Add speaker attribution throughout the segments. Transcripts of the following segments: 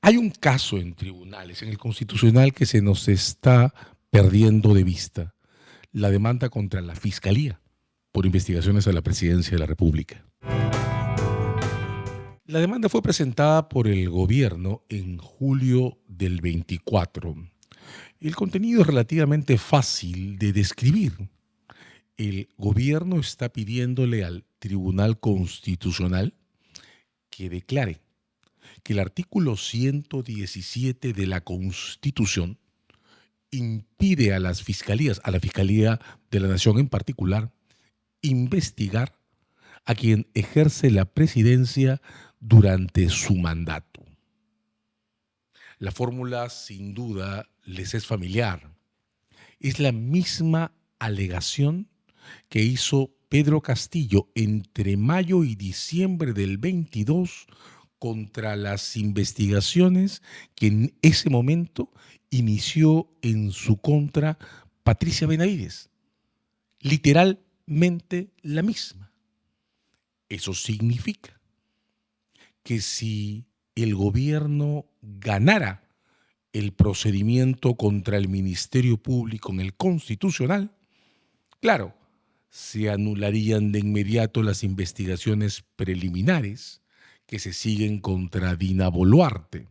Speaker 1: Hay un caso en tribunales, en el Constitucional, que se nos está perdiendo de vista: la demanda contra la Fiscalía por investigaciones a la Presidencia de la República. La demanda fue presentada por el gobierno en julio del 24. El contenido es relativamente fácil de describir. El gobierno está pidiéndole al Tribunal Constitucional que declare que el artículo 117 de la Constitución impide a las fiscalías, a la Fiscalía de la Nación en particular, investigar a quien ejerce la presidencia durante su mandato. La fórmula, sin duda, les es familiar. Es la misma alegación que hizo Pedro Castillo entre mayo y diciembre del 22 contra las investigaciones que en ese momento inició en su contra Patricia Benavides. Literalmente la misma. Eso significa que si el gobierno ganara el procedimiento contra el Ministerio Público en el Constitucional, claro, se anularían de inmediato las investigaciones preliminares que se siguen contra Dina Boluarte.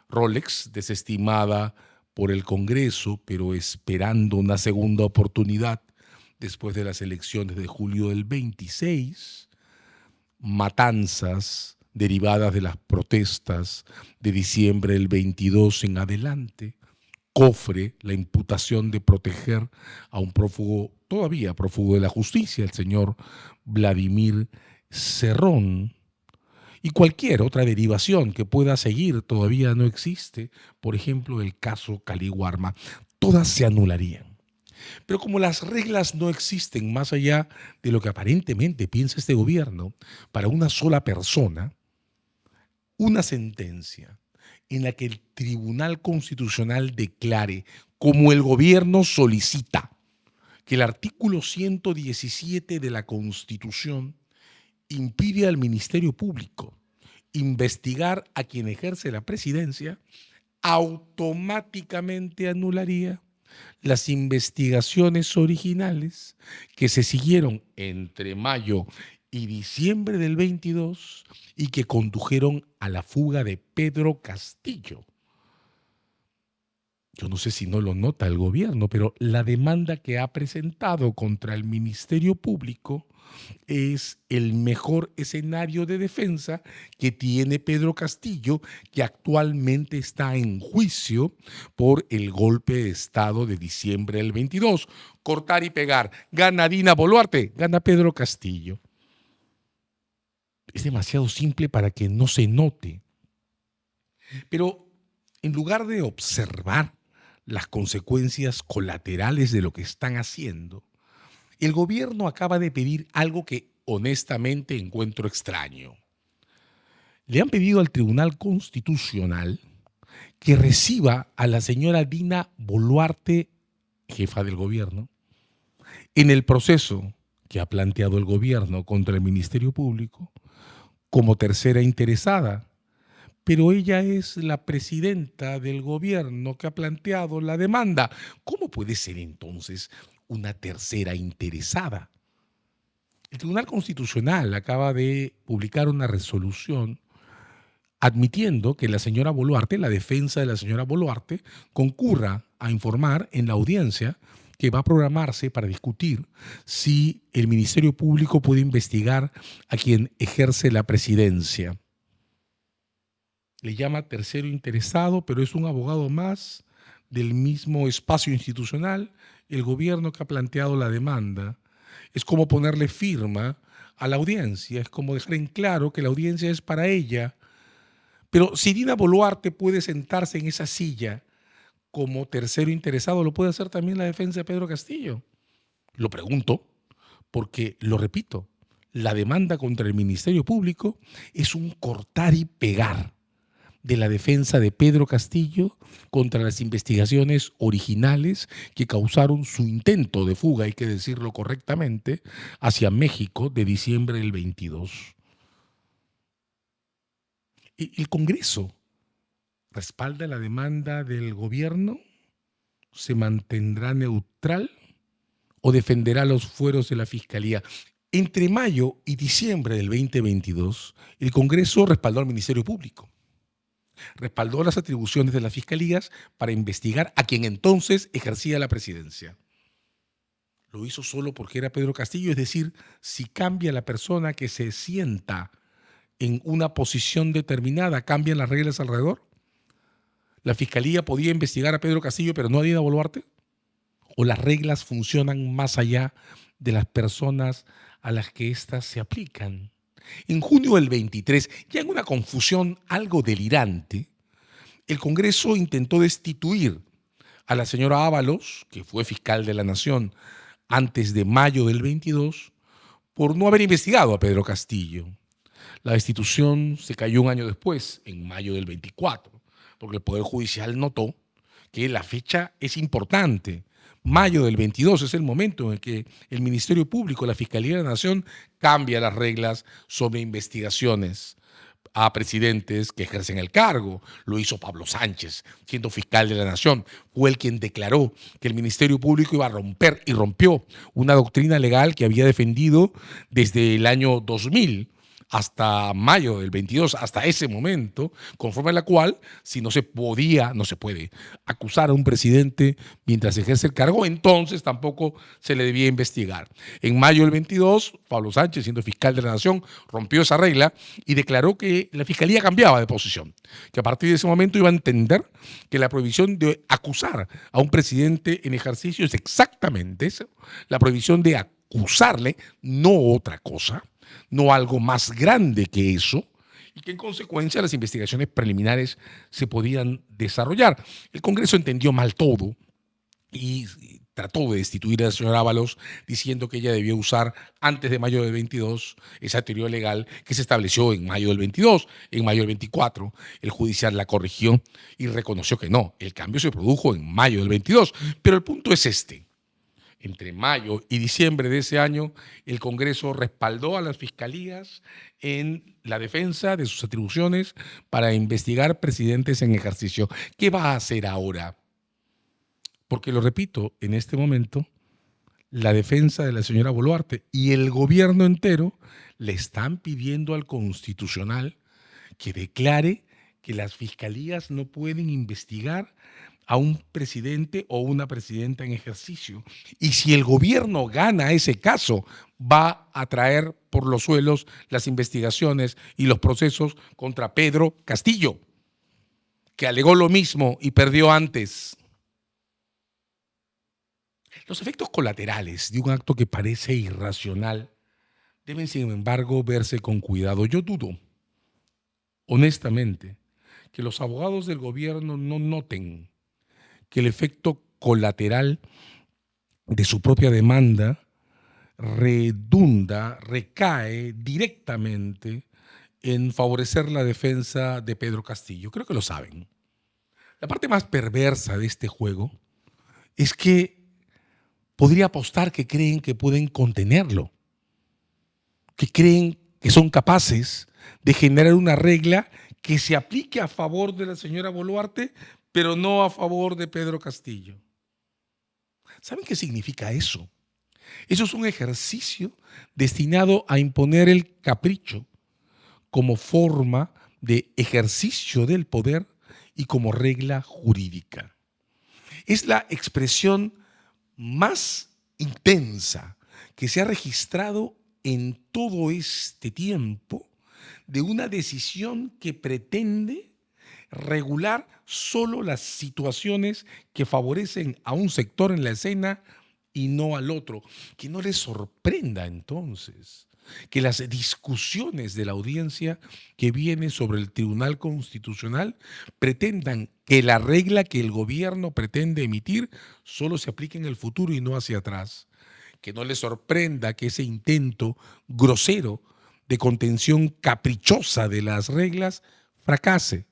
Speaker 1: Rolex, desestimada por el Congreso, pero esperando una segunda oportunidad después de las elecciones de julio del 26, matanzas derivadas de las protestas de diciembre del 22 en adelante, Cofre, la imputación de proteger a un prófugo, todavía prófugo de la justicia, el señor Vladimir Cerrón, y cualquier otra derivación que pueda seguir todavía no existe, por ejemplo el caso Cali Warma, todas se anularían. Pero como las reglas no existen más allá de lo que aparentemente piensa este gobierno, para una sola persona, una sentencia en la que el Tribunal Constitucional declare, como el gobierno solicita, que el artículo 117 de la Constitución impide al Ministerio Público investigar a quien ejerce la presidencia, automáticamente anularía las investigaciones originales que se siguieron entre mayo y diciembre del 22 y que condujeron a la fuga de Pedro Castillo. Yo no sé si no lo nota el gobierno, pero la demanda que ha presentado contra el Ministerio Público es el mejor escenario de defensa que tiene Pedro Castillo, que actualmente está en juicio por el golpe de Estado de diciembre del 22. Cortar y pegar. Gana Dina Boluarte, gana Pedro Castillo. Es demasiado simple para que no se note. Pero en lugar de observar las consecuencias colaterales de lo que están haciendo, el gobierno acaba de pedir algo que honestamente encuentro extraño. Le han pedido al Tribunal Constitucional que reciba a la señora Dina Boluarte, jefa del gobierno, en el proceso que ha planteado el gobierno contra el Ministerio Público como tercera interesada. Pero ella es la presidenta del gobierno que ha planteado la demanda. ¿Cómo puede ser entonces una tercera interesada? El Tribunal Constitucional acaba de publicar una resolución admitiendo que la señora Boluarte, la defensa de la señora Boluarte, concurra a informar en la audiencia que va a programarse para discutir si el Ministerio Público puede investigar a quien ejerce la presidencia. Le llama tercero interesado, pero es un abogado más del mismo espacio institucional, el gobierno que ha planteado la demanda. Es como ponerle firma a la audiencia, es como dejar en claro que la audiencia es para ella. Pero si Dina Boluarte puede sentarse en esa silla como tercero interesado, ¿lo puede hacer también la defensa de Pedro Castillo? Lo pregunto porque, lo repito, la demanda contra el Ministerio Público es un cortar y pegar de la defensa de Pedro Castillo contra las investigaciones originales que causaron su intento de fuga, hay que decirlo correctamente, hacia México de diciembre del 22. El Congreso ¿Respalda la demanda del gobierno? ¿Se mantendrá neutral o defenderá los fueros de la Fiscalía? Entre mayo y diciembre del 2022, el Congreso respaldó al Ministerio Público, respaldó las atribuciones de las fiscalías para investigar a quien entonces ejercía la presidencia. Lo hizo solo porque era Pedro Castillo, es decir, si cambia la persona que se sienta en una posición determinada, ¿cambian las reglas alrededor? ¿La fiscalía podía investigar a Pedro Castillo pero no a Dina Boluarte? ¿O las reglas funcionan más allá de las personas a las que éstas se aplican? En junio del 23, ya en una confusión algo delirante, el Congreso intentó destituir a la señora Ábalos, que fue fiscal de la Nación antes de mayo del 22, por no haber investigado a Pedro Castillo. La destitución se cayó un año después, en mayo del 24, porque el Poder Judicial notó que la fecha es importante. Mayo del 22 es el momento en el que el Ministerio Público, la Fiscalía de la Nación, cambia las reglas sobre investigaciones a presidentes que ejercen el cargo. Lo hizo Pablo Sánchez, siendo fiscal de la Nación. Fue el quien declaró que el Ministerio Público iba a romper, y rompió, una doctrina legal que había defendido desde el año 2000 hasta mayo del 22, hasta ese momento, conforme a la cual, si no se puede acusar a un presidente mientras ejerce el cargo, entonces tampoco se le debía investigar. En mayo del 22, Pablo Sánchez, siendo fiscal de la Nación, rompió esa regla y declaró que la fiscalía cambiaba de posición, que a partir de ese momento iba a entender que la prohibición de acusar a un presidente en ejercicio es exactamente eso, la prohibición de acusarle, no otra cosa, no algo más grande que eso, y que en consecuencia las investigaciones preliminares se podían desarrollar. El Congreso entendió mal todo y trató de destituir a la señora Ábalos diciendo que ella debía usar antes de mayo del 22 esa teoría legal que se estableció en mayo del 22. En mayo del 24 el judicial la corrigió y reconoció que no, el cambio se produjo en mayo del 22. Pero el punto es este. Entre mayo y diciembre de ese año, el Congreso respaldó a las fiscalías en la defensa de sus atribuciones para investigar presidentes en ejercicio. ¿Qué va a hacer ahora? Porque, lo repito, en este momento, la defensa de la señora Boluarte y el gobierno entero le están pidiendo al Constitucional que declare que las fiscalías no pueden investigar a un presidente o una presidenta en ejercicio. Y si el gobierno gana ese caso, va a traer por los suelos las investigaciones y los procesos contra Pedro Castillo, que alegó lo mismo y perdió antes. Los efectos colaterales de un acto que parece irracional deben, sin embargo, verse con cuidado. Yo dudo, honestamente, que los abogados del gobierno no noten que el efecto colateral de su propia demanda recae directamente en favorecer la defensa de Pedro Castillo. Creo que lo saben. La parte más perversa de este juego es que podría apostar que creen que pueden contenerlo, que creen que son capaces de generar una regla que se aplique a favor de la señora Boluarte, pero no a favor de Pedro Castillo. ¿Saben qué significa eso? Eso es un ejercicio destinado a imponer el capricho como forma de ejercicio del poder y como regla jurídica. Es la expresión más intensa que se ha registrado en todo este tiempo de una decisión que pretende regular solo las situaciones que favorecen a un sector en la escena y no al otro. Que no les sorprenda entonces que las discusiones de la audiencia que viene sobre el Tribunal Constitucional pretendan que la regla que el gobierno pretende emitir solo se aplique en el futuro y no hacia atrás. Que no les sorprenda que ese intento grosero de contención caprichosa de las reglas fracase.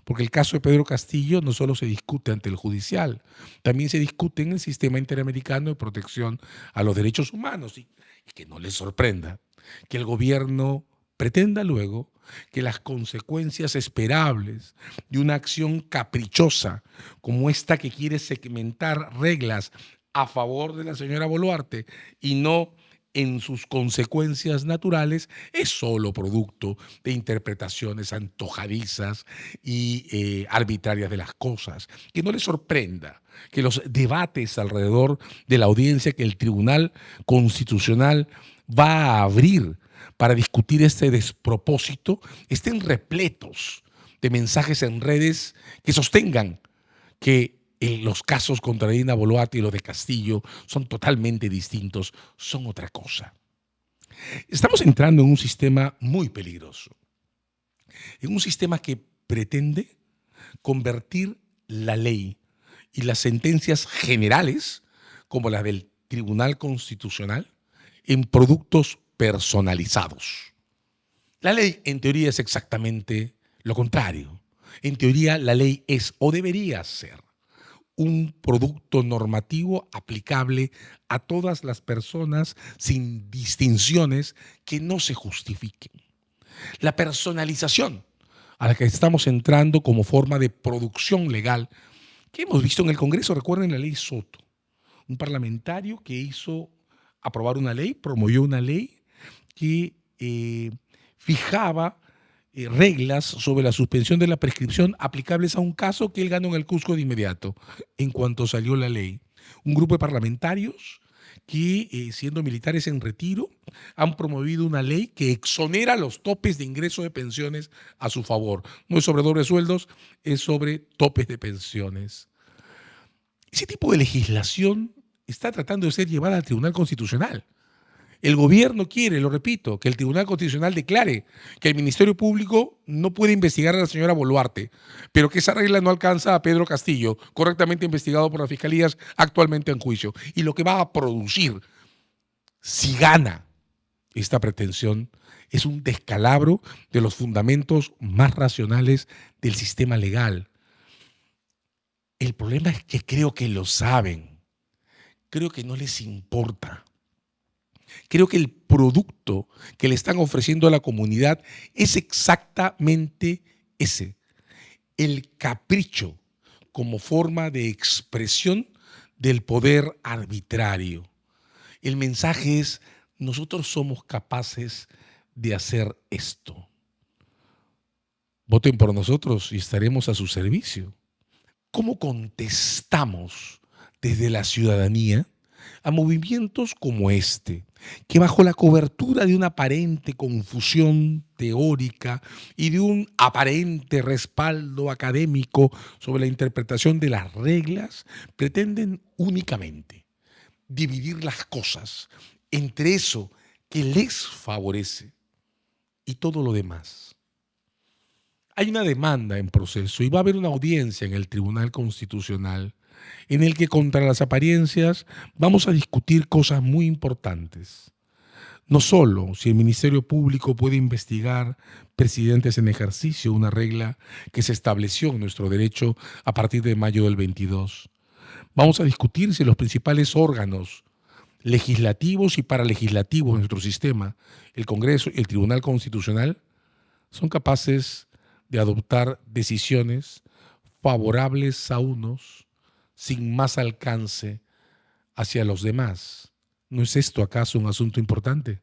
Speaker 1: Porque el caso de Pedro Castillo no solo se discute ante el judicial, también se discute en el sistema interamericano de protección a los derechos humanos. Y que no les sorprenda que el gobierno pretenda luego que las consecuencias esperables de una acción caprichosa como esta que quiere segmentar reglas a favor de la señora Boluarte y no en sus consecuencias naturales es solo producto de interpretaciones antojadizas y arbitrarias de las cosas. Que no le sorprenda que los debates alrededor de la audiencia que el Tribunal Constitucional va a abrir para discutir este despropósito estén repletos de mensajes en redes que sostengan que los casos contra Dina Boluarte y los de Castillo son totalmente distintos, son otra cosa. Estamos entrando en un sistema muy peligroso, en un sistema que pretende convertir la ley y las sentencias generales, como las del Tribunal Constitucional, en productos personalizados. La ley, en teoría, es exactamente lo contrario. En teoría, la ley es o debería ser un producto normativo aplicable a todas las personas sin distinciones que no se justifiquen. La personalización a la que estamos entrando como forma de producción legal que hemos visto en el Congreso, recuerden la ley Soto, un parlamentario que hizo aprobar una ley, promovió una ley que fijaba reglas sobre la suspensión de la prescripción aplicables a un caso que él ganó en el Cusco de inmediato, en cuanto salió la ley. Un grupo de parlamentarios que, siendo militares en retiro, han promovido una ley que exonera los topes de ingreso de pensiones a su favor. No es sobre dobles sueldos, es sobre topes de pensiones. Ese tipo de legislación está tratando de ser llevada al Tribunal Constitucional. El gobierno quiere, lo repito, que el Tribunal Constitucional declare que el Ministerio Público no puede investigar a la señora Boluarte, pero que esa regla no alcanza a Pedro Castillo, correctamente investigado por las fiscalías, actualmente en juicio. Y lo que va a producir, si gana esta pretensión, es un descalabro de los fundamentos más racionales del sistema legal. El problema es que creo que lo saben, creo que no les importa. Creo que el producto que le están ofreciendo a la comunidad es exactamente ese, el capricho como forma de expresión del poder arbitrario. El mensaje es, nosotros somos capaces de hacer esto. Voten por nosotros y estaremos a su servicio. ¿Cómo contestamos desde la ciudadanía a movimientos como este, que bajo la cobertura de una aparente confusión teórica y de un aparente respaldo académico sobre la interpretación de las reglas, pretenden únicamente dividir las cosas entre eso que les favorece y todo lo demás? Hay una demanda en proceso y va a haber una audiencia en el Tribunal Constitucional en el que, contra las apariencias, vamos a discutir cosas muy importantes. No solo si el Ministerio Público puede investigar presidentes en ejercicio, una regla que se estableció en nuestro derecho a partir de mayo del 22. Vamos a discutir si los principales órganos legislativos y paralegislativos de nuestro sistema, el Congreso y el Tribunal Constitucional, son capaces de adoptar decisiones favorables a unos sin más alcance hacia los demás. ¿No es esto acaso un asunto importante?